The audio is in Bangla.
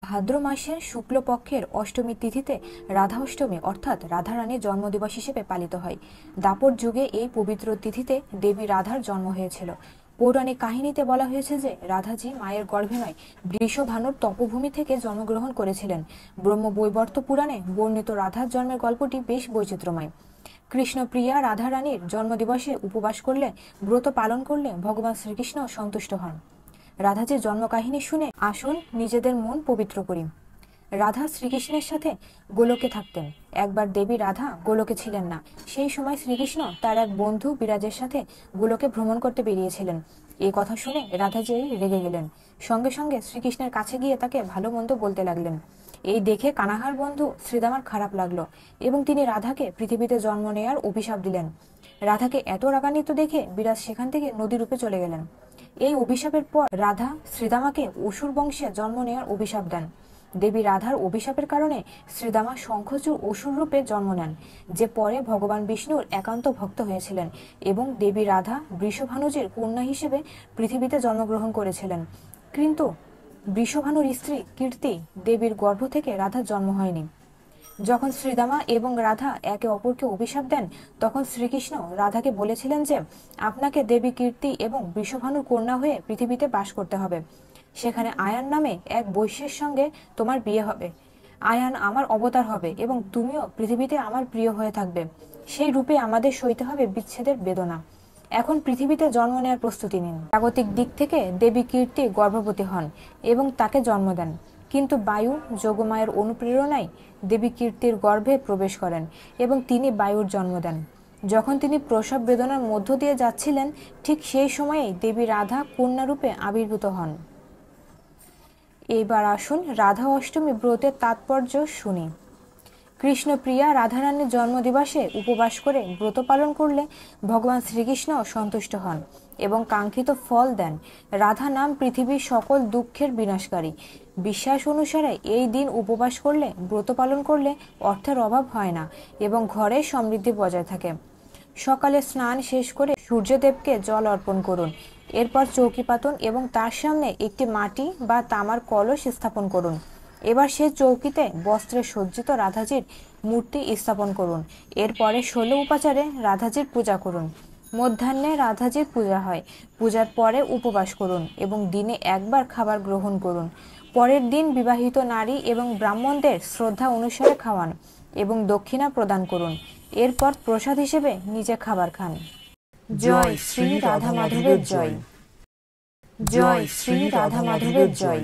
ভাদ্র মাসের শুক্লপক্ষের অষ্টমী তিথিতে রাধা অষ্টমী অর্থাৎ রাধারানীর জন্মদিবস হিসেবে পালিত হয়। দাপর যুগে এই পবিত্র তিথিতে দেবী রাধার জন্ম হয়েছিল। পৌরাণিক কাহিনীতে বলা হয়েছে যে রাধাজি মায়ের গর্ভে নয়, বৃষভানুর তপভূমি থেকে জন্মগ্রহণ করেছিলেন। ব্রহ্মবৈবর্ত পুরাণে বর্ণিত রাধার জন্মের গল্পটি বেশ বৈচিত্র্যময়। কৃষ্ণপ্রিয়া রাধারানীর জন্মদিবসে উপবাস করলে, ব্রত পালন করলে ভগবান শ্রীকৃষ্ণ সন্তুষ্ট হন। রাধাজির জন্মকাহিনী শুনে আসুন নিজেদের মন পবিত্র করি। রাধা শ্রীকৃষ্ণের সাথে গোলকে থাকতেন। একবার দেবী রাধা গোলকে ছিলেন না। সেই সময় শ্রীকৃষ্ণ তার এক বন্ধু বিরাজের সাথে গোলকে ভ্রমণ করতে বেরিয়েছিলেন। এই কথা শুনে রাধাজি রেগে গেলেন। সঙ্গে সঙ্গে শ্রীকৃষ্ণের কাছে গিয়ে তাকে ভালো মন্দ বলতে লাগলেন। এই দেখে কানাহার বন্ধু শ্রীদামার খারাপ লাগলো এবং তিনি রাধাকে পৃথিবীতে জন্ম নেয়ার অভিশাপ দিলেন। রাধাকে এত রাগান্বিত দেখে বিরাজ সেখান থেকে নদী রূপে চলে গেলেন। এই অভিশাপের পর রাধা শ্রীদামাকে অসুর বংশে জন্ম নেওয়ার অভিশাপ দেন। দেবী রাধার অভিশাপের কারণে শ্রীদামা শঙ্খচূড় অসুর রূপে জন্ম নেন, যে পরে ভগবান বিষ্ণুর একান্ত ভক্ত হয়েছিলেন এবং দেবী রাধা বৃষভানুজির কন্যা হিসেবে পৃথিবীতে জন্মগ্রহণ করেছিলেন। কিন্তু বৃষভানুর স্ত্রী কীর্তি দেবীর গর্ভ থেকে রাধার জন্ম হয়নি। যখন শ্রীদামা এবং রাধা একে অপরকে অভিশাপ দেন, তখন শ্রীকৃষ্ণ রাধাকে বলেছিলেন যে আপনাকে দেবী কীর্তি এবং বৃষভানুর কন্যা হয়ে পৃথিবীতে বাস করতে হবে। সেখানে আয়ান নামে এক বৈশ্যের সঙ্গে তোমার বিয়ে হবে। আয়ান আমার অবতার হবে এবং তুমিও পৃথিবীতে আমার প্রিয় হয়ে থাকবে। সেই রূপে আমাদের সইতে হবে বিচ্ছেদের বেদনা। এখন পৃথিবীতে জন্ম নেওয়ার প্রস্তুতি নিন। জাগতিক দিক থেকে দেবী কীর্তি গর্ভবতী হন এবং তাকে জন্ম দেন। কিন্তু বায়ু যোগমায়ের অনুপ্রেরণায় দেবী কীর্তির গর্ভে প্রবেশ করেন এবং তিনি বায়ুর জন্ম দেন। যখন তিনি প্রসব বেদনার মধ্য দিয়ে যাচ্ছিলেন, ঠিক সেই সময়েই দেবী রাধা কন্যারূপে আবির্ভূত হন। এইবার আসুন রাধা অষ্টমী ব্রতের তাৎপর্য শুনি। কৃষ্ণপ্রিয়া রাধারানীর জন্মদিবসে উপবাস করে ব্রত পালন করলে ভগবান শ্রীকৃষ্ণ সন্তুষ্ট হন এবং কাঙ্ক্ষিত ফল দেন। রাধা নাম পৃথিবীর সকল দুঃখের বিনাশকারী। বিশ্বাস অনুসারে এই দিন উপবাস করলে, ব্রত পালন করলে অর্থের অভাব হয় না এবং ঘরে সমৃদ্ধি বজায় থাকে। সকালে স্নান শেষ করে সূর্যদেবকে জল অর্পণ করুন। এরপর চৌকি পাতুন এবং তার সামনে একটি মাটি বা তামার কলস স্থাপন করুন। এবার সে চৌকিতে বস্ত্রে সজ্জিত রাধাজির মূর্তি স্থাপন করুন। এরপরে 16 উপাচারে রাধাজির পূজা করুন। মধ্যাহ্নে রাধাজির পূজা হয়। পূজার পরে উপবাস করুন এবং দিনে একবার খাবার গ্রহণ করুন। পরের দিন বিবাহিত নারী এবং ব্রাহ্মণদের শ্রদ্ধা অনুসারে খাওয়ান এবং দক্ষিণা প্রদান করুন। এরপর প্রসাদ হিসেবে নিজে খাবার খান। জয় শ্রী রাধা মাধবের জয়। জয় শ্রী রাধা মাধবের জয়।